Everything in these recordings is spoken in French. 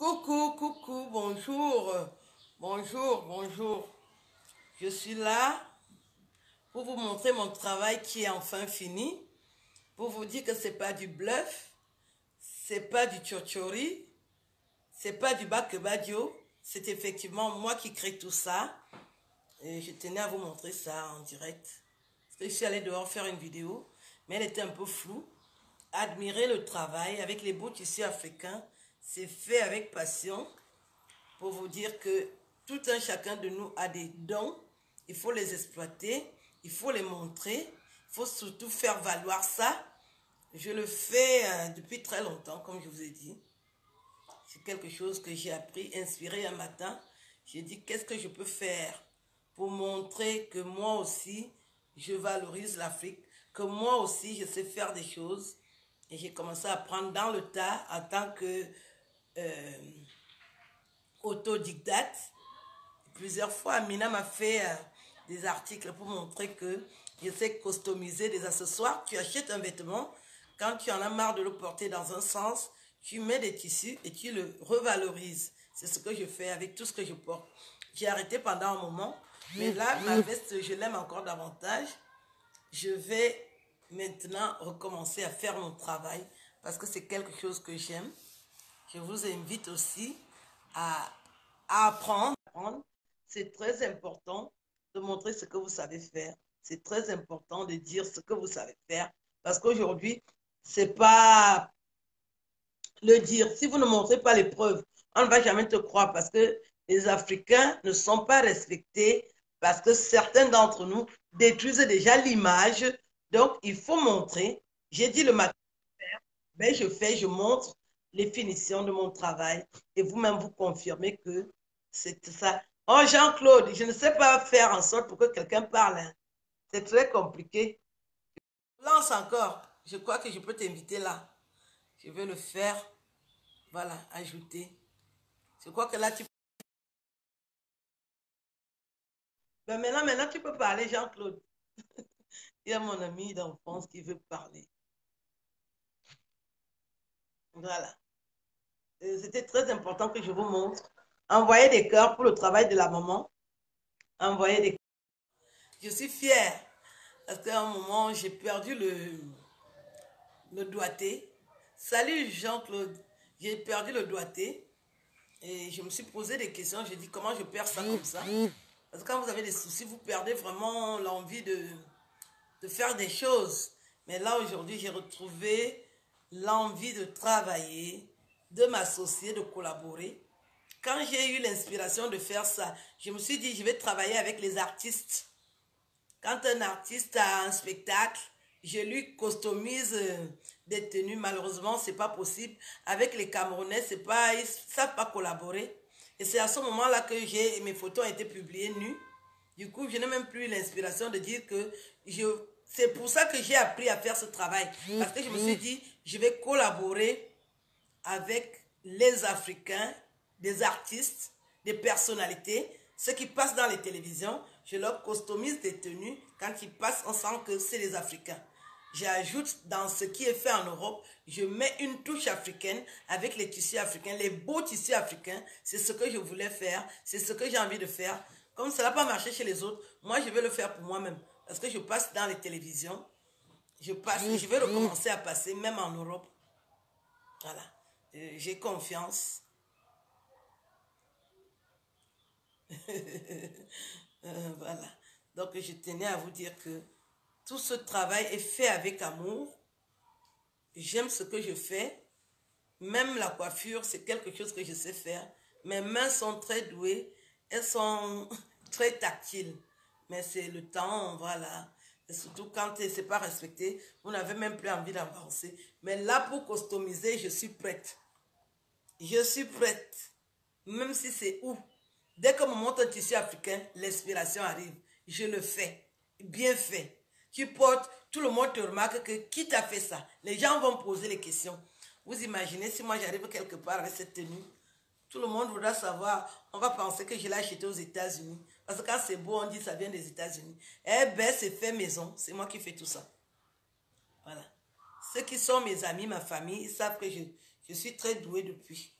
Coucou, coucou, bonjour, bonjour. Je suis là pour vous montrer mon travail qui est enfin fini, pour vous dire que c'est pas du bluff, c'est pas du tchotchori, c'est pas du badio, c'est effectivement moi qui crée tout ça. Et je tenais à vous montrer ça en direct. Parce que je suis allée dehors faire une vidéo, mais elle était un peu floue. Admirez le travail avec les beaux tissus africains. C'est fait avec passion pour vous dire que tout un chacun de nous a des dons. Il faut les exploiter, il faut les montrer, il faut surtout faire valoir ça. Je le fais depuis très longtemps, comme je vous ai dit. C'est quelque chose que j'ai appris, inspiré un matin. J'ai dit, qu'est-ce que je peux faire pour montrer que moi aussi, je valorise l'Afrique, que moi aussi, je sais faire des choses. Et j'ai commencé à apprendre dans le tas en tant que autodidacte. Plusieurs fois, Amina m'a fait des articles pour montrer que je sais customiser des accessoires. Tu achètes un vêtement, quand tu en as marre de le porter dans un sens, tu mets des tissus et tu le revalorises. C'est ce que je fais avec tout ce que je porte. J'ai arrêté pendant un moment, mais là, ma veste, je l'aime encore davantage. Je vais maintenant recommencer à faire mon travail parce que c'est quelque chose que j'aime. Je vous invite aussi à apprendre. C'est très important de montrer ce que vous savez faire. C'est très important de dire ce que vous savez faire. Parce qu'aujourd'hui, c'est pas le dire. Si vous ne montrez pas les preuves, on ne va jamais te croire parce que les Africains ne sont pas respectés parce que certains d'entre nous détruisent déjà l'image. Donc, il faut montrer. J'ai dit le matin, ben, je montre les finitions de mon travail et vous-même vous confirmez que c'est ça. Oh, Jean-Claude, je ne sais pas faire en sorte pour que quelqu'un parle. Hein. C'est très compliqué. Lance encore. Je crois que je peux t'inviter là. Je vais le faire. Voilà, ajouter. Je crois que là, tu... Ben maintenant, tu peux parler, Jean-Claude. Il y a mon ami d'enfance qui veut parler. Voilà. C'était très important que je vous montre. Envoyez des cœurs pour le travail de la maman. Envoyez des... Je suis fière parce qu'à un moment, j'ai perdu le doigté. Salut Jean-Claude. J'ai perdu le doigté et je me suis posé des questions. J'ai dit comment je perds ça comme ça. Parce que quand vous avez des soucis, vous perdez vraiment l'envie de faire des choses. Mais là, aujourd'hui, j'ai retrouvé l'envie de travailler, de m'associer, de collaborer. Quand j'ai eu l'inspiration de faire ça, je me suis dit, je vais travailler avec les artistes. Quand un artiste a un spectacle, je lui customise des tenues. Malheureusement, ce n'est pas possible. Avec les Camerounais, ils ne savent pas collaborer. Et c'est à ce moment-là que mes photos ont été publiées nues. Du coup, je n'ai même plus l'inspiration de dire que c'est pour ça que j'ai appris à faire ce travail. Parce que je me suis dit, je vais collaborer avec les Africains, des artistes, des personnalités, ceux qui passent dans les télévisions, je leur customise des tenues. Quand ils passent, on sent que c'est les Africains. J'ajoute dans ce qui est fait en Europe, je mets une touche africaine avec les tissus africains, les beaux tissus africains. C'est ce que je voulais faire, c'est ce que j'ai envie de faire. Comme ça n'a pas marché chez les autres, moi je vais le faire pour moi-même. Parce que je passe dans les télévisions, je vais recommencer à passer même en Europe. Voilà. J'ai confiance. Voilà. Donc, je tenais à vous dire que tout ce travail est fait avec amour. J'aime ce que je fais. Même la coiffure, c'est quelque chose que je sais faire. Mes mains sont très douées. Elles sont très tactiles. Mais c'est le temps, voilà. Et surtout quand ce n'est pas respecté, vous n'avez même plus envie d'avancer. Mais là, pour customiser, je suis prête. Je suis prête. Même si c'est où. Dès que me montre un tissu africain, l'inspiration arrive. Je le fais. Bien fait. Tu portes, tout le monde te remarque que qui t'a fait ça? Les gens vont poser les questions. Vous imaginez si moi j'arrive quelque part avec cette tenue, tout le monde voudra savoir, on va penser que je l'ai acheté aux États-Unis. Parce que quand c'est beau, on dit que ça vient des États-Unis. Eh bien, c'est fait maison. C'est moi qui fais tout ça. Voilà. Ceux qui sont mes amis, ma famille, ils savent que je suis très douée depuis.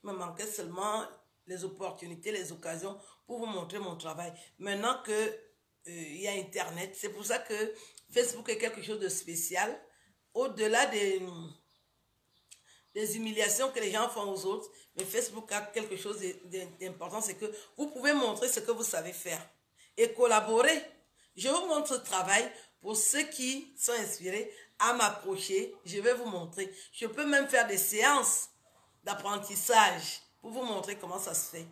Il me manquait seulement les opportunités, les occasions pour vous montrer mon travail. Maintenant que il y a Internet, c'est pour ça que Facebook est quelque chose de spécial. Au-delà des humiliations que les gens font aux autres, mais Facebook a quelque chose d'important, c'est que vous pouvez montrer ce que vous savez faire et collaborer. Je vous montre ce travail pour ceux qui sont inspirés à m'approcher. Je vais vous montrer. Je peux même faire des séances d'apprentissage pour vous montrer comment ça se fait.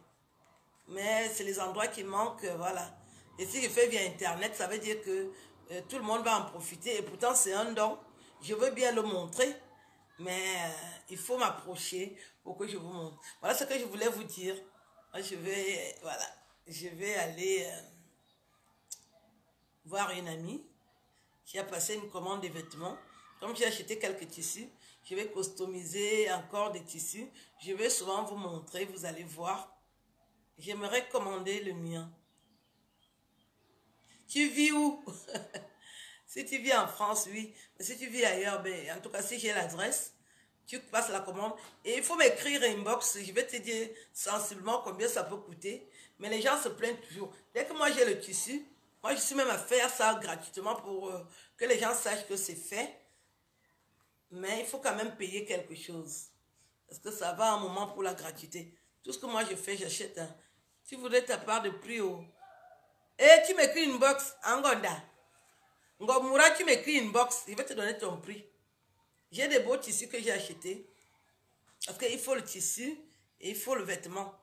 Mais c'est les endroits qui manquent, voilà. Et si je fais via Internet, ça veut dire que tout le monde va en profiter. Et pourtant, c'est un don. Je veux bien le montrer, mais il faut m'approcher pour que je vous montre. Voilà ce que je voulais vous dire. Moi, je vais aller voir une amie qui a passé une commande de vêtements. Comme j'ai acheté quelques tissus, je vais customiser encore des tissus. Je vais souvent vous montrer, vous allez voir. J'aimerais commander le mien. Tu vis où? Si tu vis en France, oui. Mais si tu vis ailleurs, ben, en tout cas, si j'ai l'adresse, tu passes la commande. Et il faut m'écrire inbox. Je vais te dire sensiblement combien ça peut coûter. Mais les gens se plaignent toujours. Dès que moi j'ai le tissu, moi je suis même à faire ça gratuitement pour que les gens sachent que c'est fait. Mais il faut quand même payer quelque chose. Parce que ça va un moment pour la gratuité. Tout ce que moi je fais, j'achète. Hein. Tu voudrais ta part de prix au... Et tu m'écris une box, Angonda. Ngomura, tu m'écris une box, je vais te donner ton prix. J'ai des beaux tissus que j'ai achetés. Parce qu'il faut le tissu et il faut le vêtement.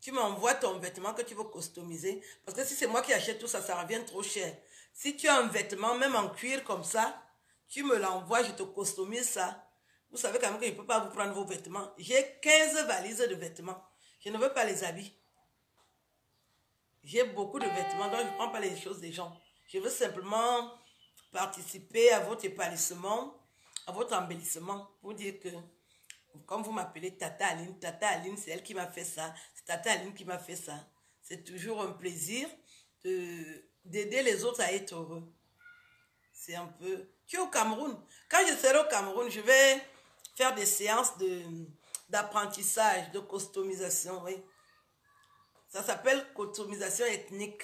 Tu m'envoies ton vêtement que tu veux customiser. Parce que si c'est moi qui achète tout ça, ça revient trop cher. Si tu as un vêtement, même en cuir comme ça, tu me l'envoies, je te customise ça. Vous savez quand même que je ne peux pas vous prendre vos vêtements. J'ai 15 valises de vêtements. Je ne veux pas les habits. J'ai beaucoup de vêtements, donc je ne prends pas les choses des gens. Je veux simplement participer à votre épanouissement, à votre embellissement. Pour dire que, comme vous m'appelez Tata Aline, c'est elle qui m'a fait ça. C'est Tata Aline qui m'a fait ça. C'est toujours un plaisir d'aider les autres à être heureux. C'est un peu... Tu es au Cameroun. Quand je serai au Cameroun, je vais faire des séances d'apprentissage, de customisation, oui. Ça s'appelle customisation ethnique.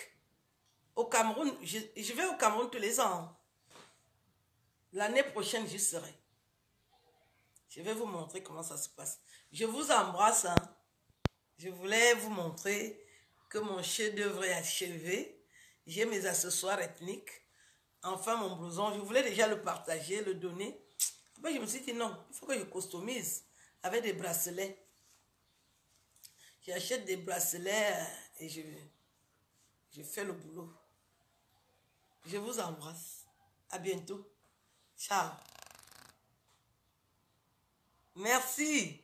Au Cameroun, je vais au Cameroun tous les ans. L'année prochaine, j'y serai. Je vais vous montrer comment ça se passe. Je vous embrasse. Hein. Je voulais vous montrer que mon chef-d'œuvre est achevé. J'ai mes accessoires ethniques. Enfin, mon blouson, je voulais déjà le partager, le donner. Après, je me suis dit non, il faut que je customise avec des bracelets. J'achète des bracelets et je fais le boulot. Je vous embrasse. À bientôt. Ciao. Merci.